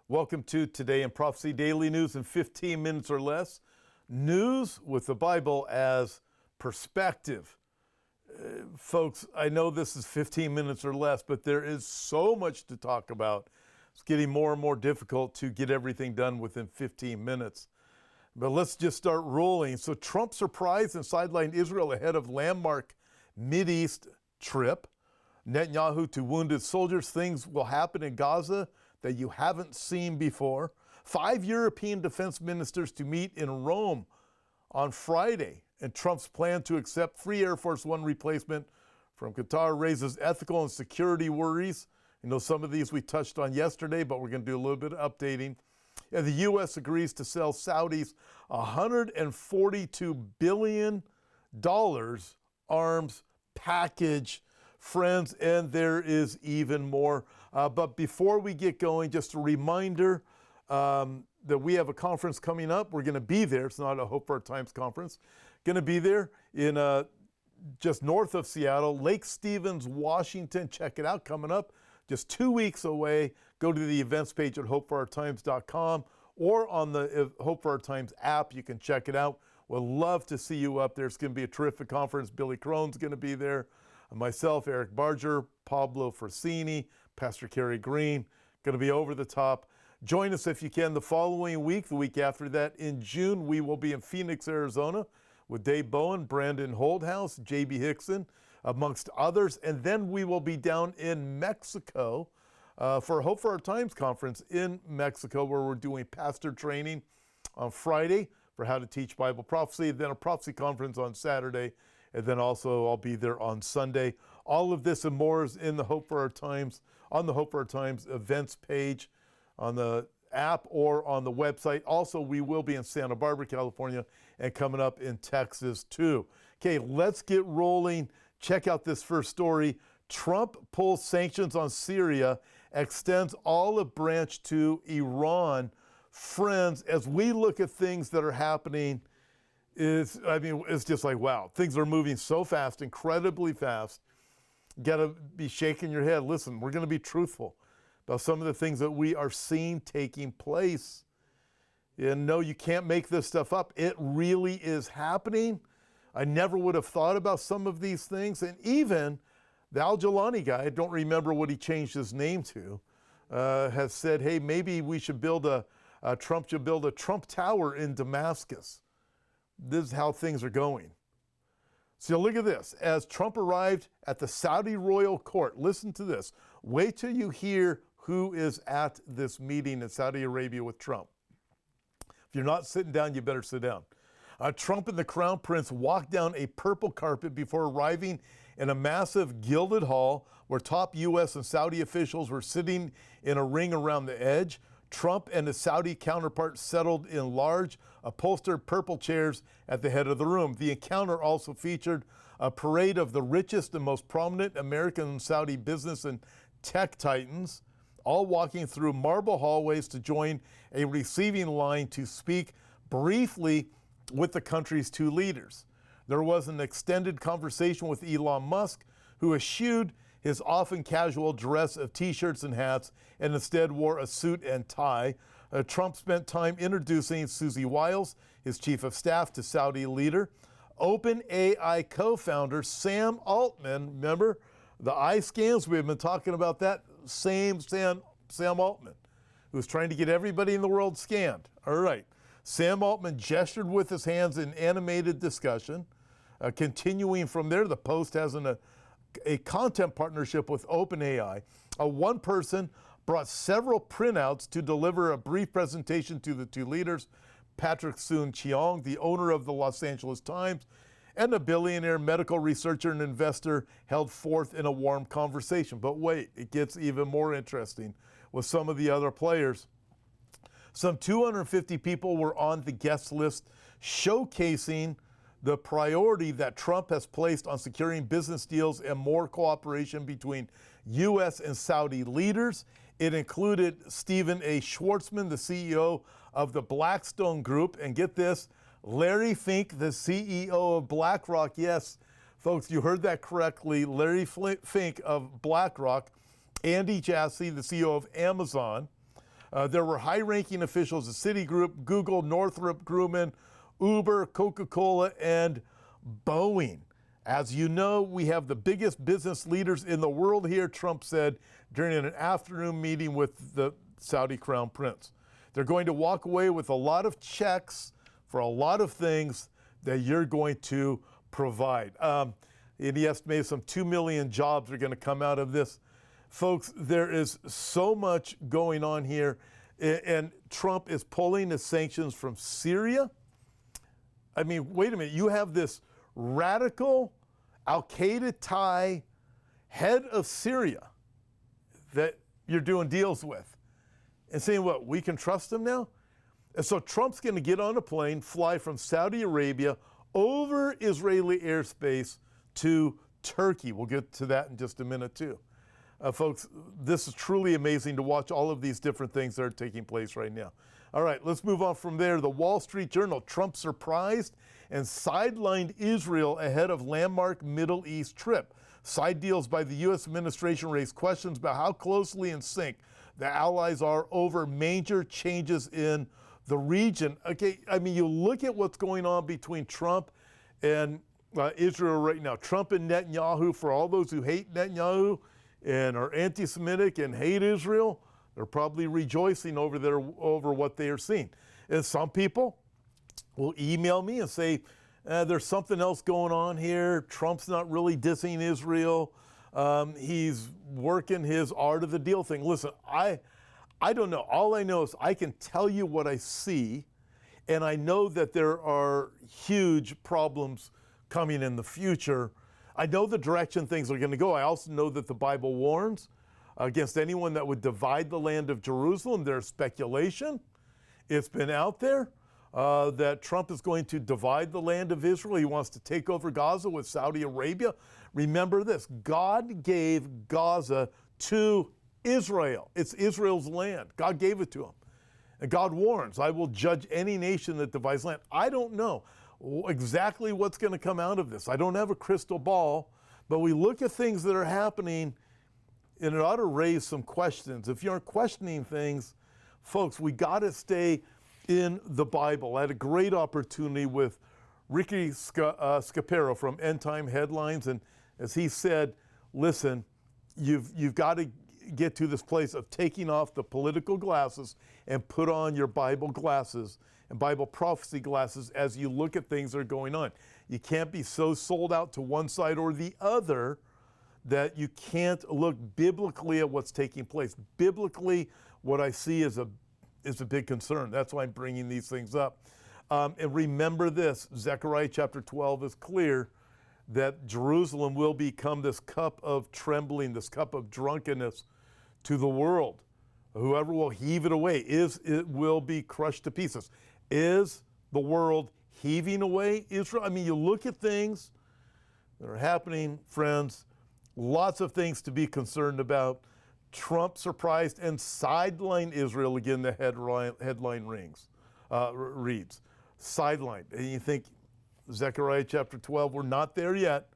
Welcome to Today in Prophecy Daily News in 15 minutes or less. News with the Bible as perspective. Folks, I know this is 15 minutes or less, but there is so much to talk about. It's getting more and more difficult to get everything done within 15 minutes. But let's just start rolling. So Trump surprised and sidelined Israel ahead of landmark Mideast trip. Netanyahu to wounded soldiers. Things will happen in Gaza that you haven't seen before. 5 European defense ministers to meet in Rome on Friday. And Trump's plan to accept free Air Force One replacement from Qatar raises ethical and security worries. You know, some of these we touched on yesterday, but we're going to do a little bit of updating. And the U.S. agrees to sell Saudis $142 billion arms package. Friends, and there is even more. But before we get going, just a reminder that we have a conference coming up. We're going to be there. It's not a Hope for Our Times conference. Going to be there in just north of Seattle, Lake Stevens, Washington. Check it out, coming up just 2 weeks away. Go to the events page at hopeforourtimes.com or on the Hope for Our Times app. You can check it out. We'd love to see you up there. It's going to be a terrific conference. Billy Crone's going to be there. Myself, Eric Barger, Pablo Frassini, Pastor Kerry Green, going to be over the top. Join us if you can the following week, the week after that. In June, we will be in Phoenix, Arizona with Dave Bowen, Brandon Holdhouse, J.B. Hickson, amongst others. And then we will be down in Mexico for a Hope for Our Times conference in Mexico, where we're doing pastor training on Friday for how to teach Bible prophecy, then a prophecy conference on Saturday. And then also I'll be there on Sunday. All of this and more is in the Hope for Our Times, on the Hope for Our Times events page on the app or on the website. Also, we will be in Santa Barbara, California, and coming up in Texas too. Okay, let's get rolling. Check out this first story. Trump pulls sanctions on Syria, extends olive branch to Iran. Friends, as we look at things that are happening, it's just like, wow, things are moving so fast, incredibly fast. You got to be shaking your head. Listen, we're going to be truthful about some of the things that we are seeing taking place. And no, you can't make this stuff up. It really is happening. I never would have thought about some of these things. And even the Al-Jilani guy, I don't remember what he changed his name to, has said, hey, maybe we should build Trump should build a Trump Tower in Damascus. This is how things are going. So look at this. As Trump arrived at the Saudi royal court, listen to this. Wait till you hear who is at this meeting in Saudi Arabia with Trump. If you're not sitting down, you better sit down. Trump and the Crown Prince walked down a purple carpet before arriving in a massive gilded hall where top U.S. and Saudi officials were sitting in a ring around the edge. Trump and his Saudi counterpart settled in large, upholstered purple chairs at the head of the room. The encounter also featured a parade of the richest and most prominent American and Saudi business and tech titans, all walking through marble hallways to join a receiving line to speak briefly with the country's two leaders. There was an extended conversation with Elon Musk, who eschewed his often casual dress of t-shirts and hats and instead wore a suit and tie. Trump spent time introducing Susie Wiles, his chief of staff, to Saudi leader. OpenAI co-founder Sam Altman, remember the eye scans? We've been talking about that. Sam Altman, who's trying to get everybody in the world scanned. All right. Sam Altman gestured with his hands in animated discussion. Continuing from there, the Post has a content partnership with OpenAI. One person brought several printouts to deliver a brief presentation to the two leaders. Patrick Soon-Chiong, the owner of the Los Angeles Times, and a billionaire medical researcher and investor, held forth in a warm conversation. But wait, it gets even more interesting with some of the other players. Some 250 people were on the guest list, showcasing the priority that Trump has placed on securing business deals and more cooperation between U.S. and Saudi leaders. It included Stephen A. Schwartzman, the CEO of the Blackstone Group, and get this, Larry Fink, the CEO of BlackRock. Yes, folks, you heard that correctly. Larry Fink of BlackRock, Andy Jassy, the CEO of Amazon, There were high-ranking officials at Citigroup, Google, Northrop Grumman, Uber, Coca-Cola, and Boeing. As you know, we have the biggest business leaders in the world here, Trump said during an afternoon meeting with the Saudi Crown Prince. They're going to walk away with a lot of checks for a lot of things that you're going to provide. And he estimated some 2 million jobs are going to come out of this. Folks, there is so much going on here, and Trump is pulling the sanctions from Syria. I mean, wait a minute, you have this radical Al-Qaeda tie head of Syria that you're doing deals with and saying, what, we can trust him now? And so Trump's going to get on a plane, fly from Saudi Arabia over Israeli airspace to Turkey. We'll get to that in just a minute too. Folks, this is truly amazing to watch all of these different things that are taking place right now. All right, let's move on from there. The Wall Street Journal, Trump surprised and sidelined Israel ahead of landmark Middle East trip. Side deals by the U.S. administration raise questions about how closely in sync the allies are over major changes in the region. Okay, I mean, you look at what's going on between Trump and Israel right now. Trump and Netanyahu, for all those who hate Netanyahu and are anti-Semitic and hate Israel, they're probably rejoicing over what they are seeing. And some people will email me and say, there's something else going on here. Trump's not really dissing Israel. He's working his art of the deal thing. Listen, I don't know. All I know is I can tell you what I see, and I know that there are huge problems coming in the future. I know the direction things are going to go. I also know that the Bible warns against anyone that would divide the land of Jerusalem. There's speculation. It's been out there that Trump is going to divide the land of Israel. He wants to take over Gaza with Saudi Arabia. Remember this, God gave Gaza to Israel. It's Israel's land. God gave it to him. And God warns, I will judge any nation that divides land. I don't know exactly what's going to come out of this. I don't have a crystal ball, but we look at things that are happening and it ought to raise some questions. If you aren't questioning things, folks, we got to stay in the Bible. I had a great opportunity with Ricky Scapero from End Time Headlines, and as he said, listen, you've got to get to this place of taking off the political glasses and put on your Bible glasses and Bible prophecy glasses as you look at things that are going on. You can't be so sold out to one side or the other that you can't look biblically at what's taking place. Biblically, what I see is a big concern. That's why I'm bringing these things up. And remember this, Zechariah chapter 12 is clear that Jerusalem will become this cup of trembling, this cup of drunkenness to the world. Whoever will heave it away, it will be crushed to pieces. Is the world heaving away Israel? I mean, you look at things that are happening, friends, lots of things to be concerned about. Trump surprised and sidelined Israel again, the headline reads. Sidelined. And you think, Zechariah chapter 12, we're not there yet.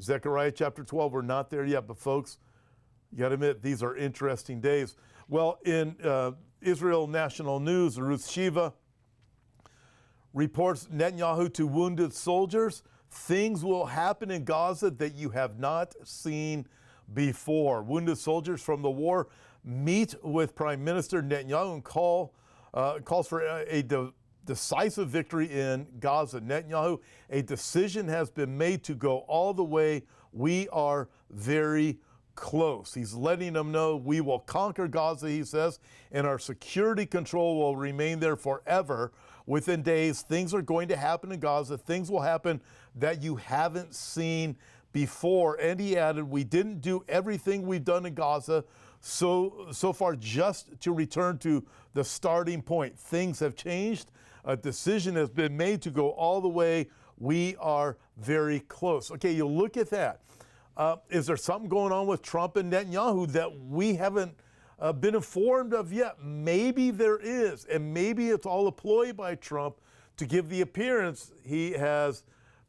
Zechariah chapter 12, we're not there yet. But folks, you got to admit, these are interesting days. Well, in Israel National News, Ruth Shiva reports Netanyahu to wounded soldiers. Things will happen in Gaza that you have not seen before. Wounded soldiers from the war meet with Prime Minister Netanyahu and calls for a decisive victory in Gaza. Netanyahu, a decision has been made to go all the way. We are very close. He's letting them know we will conquer Gaza, he says, and our security control will remain there forever. Within days, things are going to happen in Gaza. Things will happen that you haven't seen before. And he added, we didn't do everything we've done in Gaza so far just to return to the starting point. Things have changed. A decision has been made to go all the way. We are very close. Okay, you look at that. Is there something going on with Trump and Netanyahu that we haven't been informed of yet? Maybe there is, and maybe it's all a ploy by Trump to give the appearance he has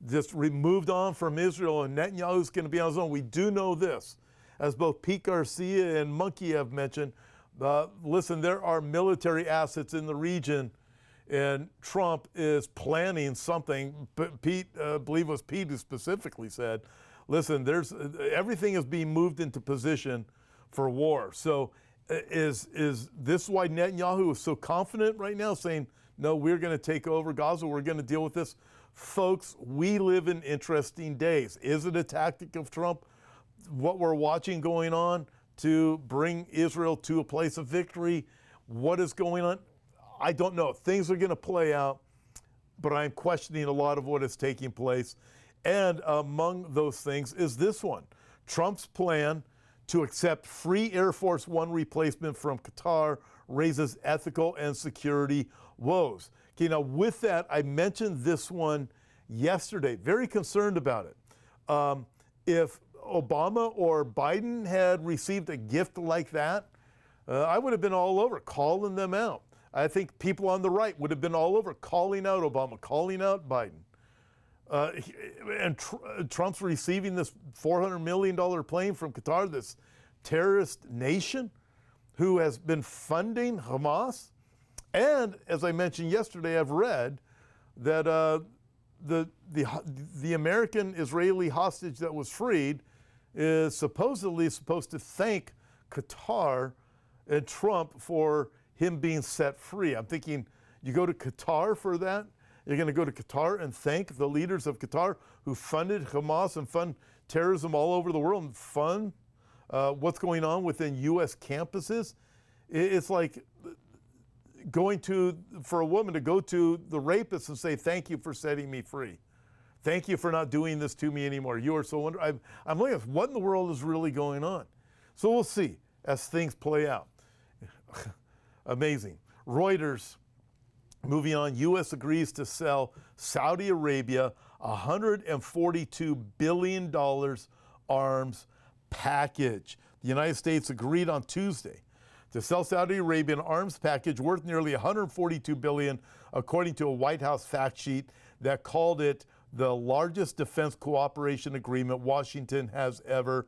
just moved on from Israel and Netanyahu's going to be on his own. We do know this, as both Pete Garcia and Monkey have mentioned, Listen, there are military assets in the region, and Trump is planning something. But Pete, I believe it was Pete who specifically said, listen, everything is being moved into position for war. So is this why Netanyahu is so confident right now, saying, no, we're going to take over Gaza, we're going to deal with this? Folks, we live in interesting days. Is it a tactic of Trump, what we're watching going on, to bring Israel to a place of victory? What is going on? I don't know. Things are going to play out, but I'm questioning a lot of what is taking place. And among those things is this one: Trump's plan to accept free Air Force One replacement from Qatar raises ethical and security woes. Okay, now with that, I mentioned this one yesterday, very concerned about it. If Obama or Biden had received a gift like that, I would have been all over calling them out. I think people on the right would have been all over calling out Obama, calling out Biden. Trump's receiving this $400 million plane from Qatar, this terrorist nation who has been funding Hamas. And as I mentioned yesterday, I've read that the American-Israeli hostage that was freed is supposedly supposed to thank Qatar and Trump for him being set free. I'm thinking, you go to Qatar for that? You're going to go to Qatar and thank the leaders of Qatar who funded Hamas and fund terrorism all over the world and fund what's going on within U.S. campuses? It's like for a woman to go to the rapist and say, thank you for setting me free. Thank you for not doing this to me anymore. You are so wonderful. I'm looking at what in the world is really going on. So we'll see as things play out. Amazing. Reuters, moving on, U.S. agrees to sell Saudi Arabia $142 billion arms package. The United States agreed on Tuesday to sell Saudi Arabia an arms package worth nearly $142 billion, according to a White House fact sheet that called it the largest defense cooperation agreement Washington has ever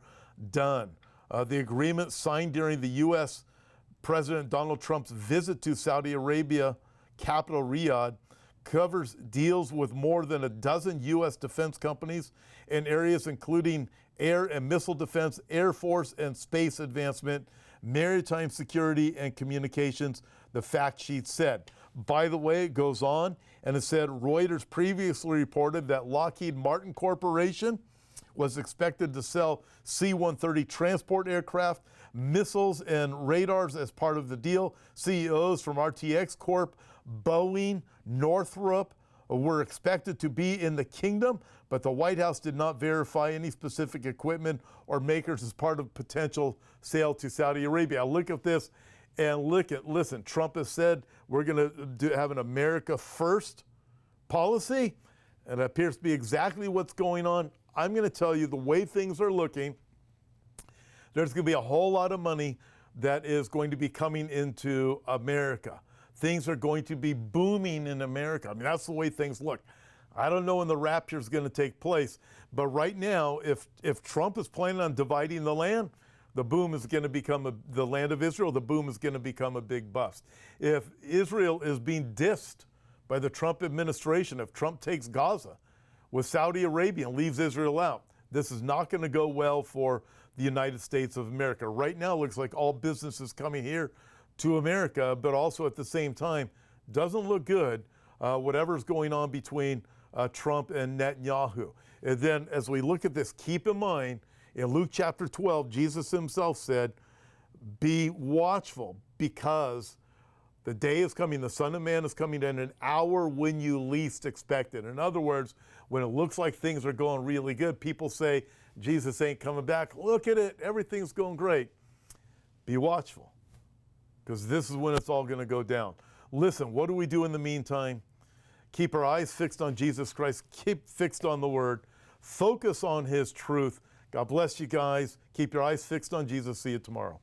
done. The agreement, signed during the U.S. President Donald Trump's visit to Saudi Arabia capital Riyadh, covers deals with more than a dozen U.S. defense companies in areas including air and missile defense, air force and space advancement, maritime security, and communications, the fact sheet said. By the way, it goes on, and it said Reuters previously reported that Lockheed Martin Corporation was expected to sell C-130 transport aircraft, missiles, and radars as part of the deal. CEOs from RTX Corp, Boeing, Northrop were expected to be in the kingdom, but the White House did not verify any specific equipment or makers as part of potential sale to Saudi Arabia. I look at this and listen, Trump has said we're going to have an America first policy, and it appears to be exactly what's going on. I'm going to tell you the way things are looking, there's going to be a whole lot of money that is going to be coming into America. Things are going to be booming in America. I mean, that's the way things look. I don't know when the rapture is going to take place, but right now, if Trump is planning on dividing the land, the boom is going to become the land of Israel. The boom is going to become a big bust. If Israel is being dissed by the Trump administration, if Trump takes Gaza with Saudi Arabia and leaves Israel out, this is not going to go well for the United States of America. Right now, it looks like all business is coming here to America, but also at the same time, doesn't look good, whatever's going on between Trump and Netanyahu. And then as we look at this, keep in mind, in Luke chapter 12, Jesus himself said, be watchful, because the day is coming, the Son of Man is coming in an hour when you least expect it. In other words, when it looks like things are going really good, people say, Jesus ain't coming back. Look at it, everything's going great. Be watchful, because this is when it's all going to go down. Listen, what do we do in the meantime? Keep our eyes fixed on Jesus Christ. Keep fixed on the Word. Focus on His truth. God bless you guys. Keep your eyes fixed on Jesus. See you tomorrow.